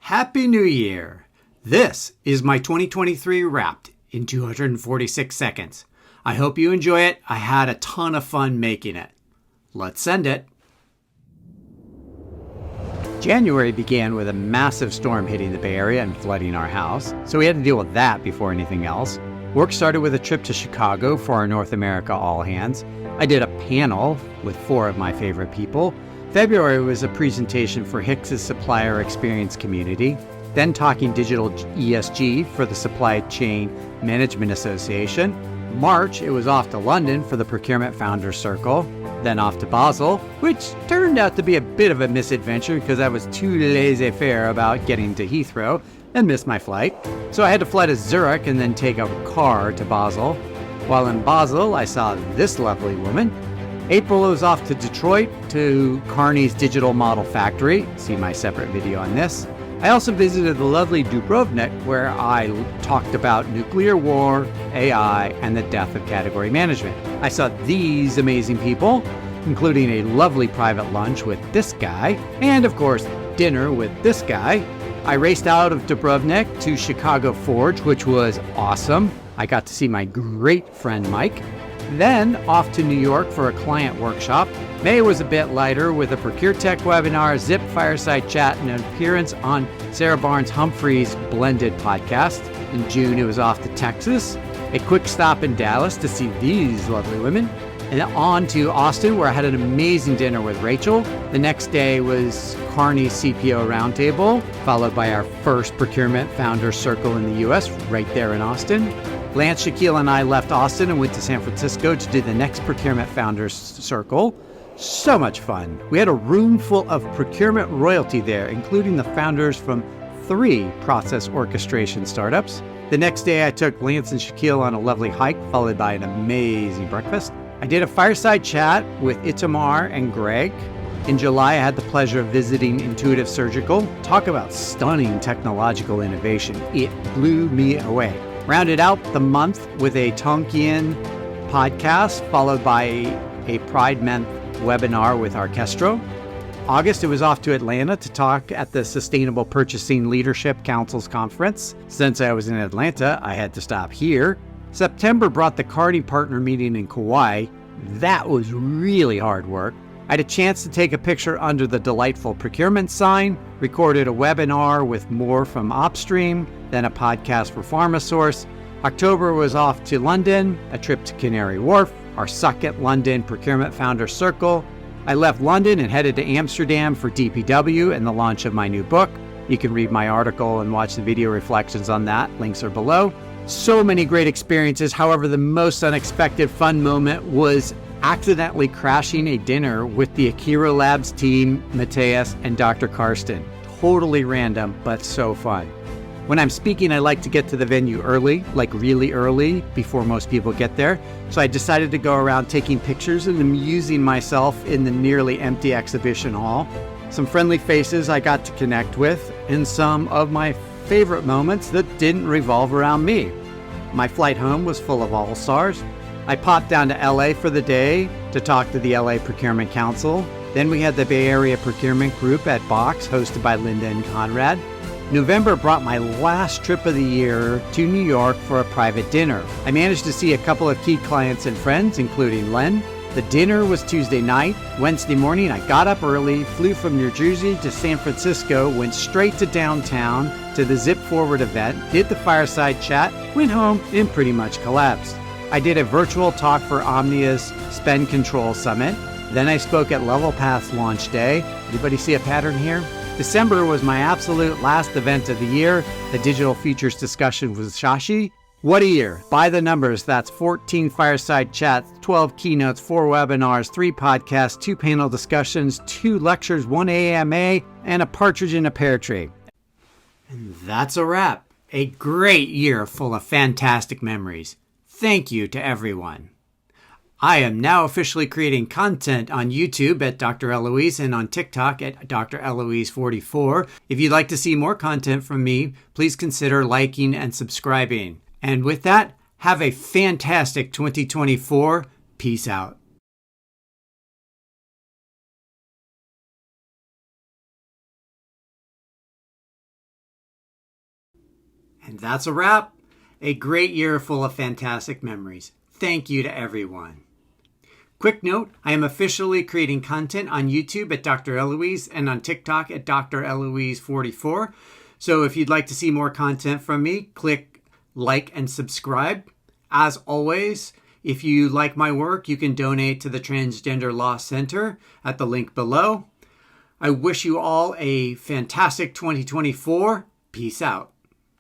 Happy New Year! This is my 2023 Wrapped in 246 seconds. I hope you enjoy it. I had a ton of fun making it. Let's send it. January began with a massive storm hitting the Bay Area and flooding our house, so we had to deal with that before anything else. Work started with a trip to Chicago for our North America All Hands. I did a panel with 4 of my favorite people. February was a presentation for Hicks's Supplier Experience Community, then talking digital ESG for the Supply Chain Management Association. March, it was off to London for the Procurement Founders Circle, then off to Basel, which turned out to be a bit of a misadventure because I was too laissez-faire about getting to Heathrow and missed my flight. So I had to fly to Zurich and then take a car to Basel. While in Basel, I saw this lovely woman. April was off to Detroit to Kearney's Digital Model Factory. See my separate video on this. I also visited the lovely Dubrovnik, where I talked about nuclear war, AI, and the death of category management. I saw these amazing people, including a lovely private lunch with this guy, and of course, dinner with this guy. I raced out of Dubrovnik to Chicago Forge, which was awesome. I got to see my great friend Mike. Then off to New York for a client workshop. May was a bit lighter with a ProcureTech webinar, Zip fireside chat, and an appearance on Sarah Barnes-Humphrey's Blended podcast. In June, it was off to Texas, a quick stop in Dallas to see these lovely women, and on to Austin, where I had an amazing dinner with Rachel. The next day was Kearney's CPO Roundtable, followed by our first Procurement Founders Circle in the U.S., right there in Austin. Lance, Shaquille, and I left Austin and went to San Francisco to do the next Procurement Founders Circle. So much fun. We had a room full of procurement royalty there, including the founders from 3 process orchestration startups. The next day, I took Lance and Shaquille on a lovely hike, followed by an amazing breakfast. I did a fireside chat with Itamar and Greg. In July, I had the pleasure of visiting Intuitive Surgical. Talk about stunning technological innovation. It blew me away. Rounded out the month with a Tonkian podcast, followed by a Pride Month webinar with Orchestro. August, it was off to Atlanta to talk at the Sustainable Purchasing Leadership Council's conference. Since I was in Atlanta, I had to stop here. September brought the Kearney partner meeting in Kauai. That was really hard work. I had a chance to take a picture under the delightful procurement sign, recorded a webinar with more from Opstream, then a podcast for PharmaSource. October was off to London, a trip to Canary Wharf, our second London Procurement Founders Circle. I left London and headed to Amsterdam for DPW and the launch of my new book. You can read my article and watch the video reflections on that. Links are below. So many great experiences. However, the most unexpected fun moment was accidentally crashing a dinner with the Akira Labs team, Matthias, and Dr. Karsten. Totally random, but so fun. When I'm speaking, I like to get to the venue early, like really early, before most people get there. So I decided to go around taking pictures and amusing myself in the nearly empty exhibition hall. Some friendly faces I got to connect with, and some of my favorite moments that didn't revolve around me. My flight home was full of all-stars. I popped down to LA for the day to talk to the LA Procurement Council. Then we had the Bay Area Procurement Group at Box, hosted by Linda and Conrad. November brought my last trip of the year to New York for a private dinner. I managed to see a couple of key clients and friends, including Len. The dinner was Tuesday night. Wednesday morning, I got up early, flew from New Jersey to San Francisco, went straight to downtown to the Zip Forward event, did the fireside chat, went home, and pretty much collapsed. I did a virtual talk for Omnia's Spend Control Summit. Then I spoke at Level Path's launch day. Anybody see a pattern here? December was my absolute last event of the year, the Digital Futures discussion with Shashi. What a year. By the numbers, that's 14 fireside chats, 12 keynotes, 4 webinars, 3 podcasts, 2 panel discussions, 2 lectures, 1 AMA, and a partridge in a pear tree. And that's a wrap. A great year full of fantastic memories. Thank you to everyone. I am now officially creating content on YouTube at Dr. Elouise and on TikTok at Dr. Elouise44. If you'd like to see more content from me, please consider liking and subscribing. And with that, have a fantastic 2024. Peace out. And that's a wrap. A great year full of fantastic memories. Thank you to everyone. Quick note, I am officially creating content on YouTube at Dr. Elouise and on TikTok at Dr. Elouise44. So if you'd like to see more content from me, click like and subscribe. As always, if you like my work, you can donate to the Transgender Law Center at the link below. I wish you all a fantastic 2024. Peace out.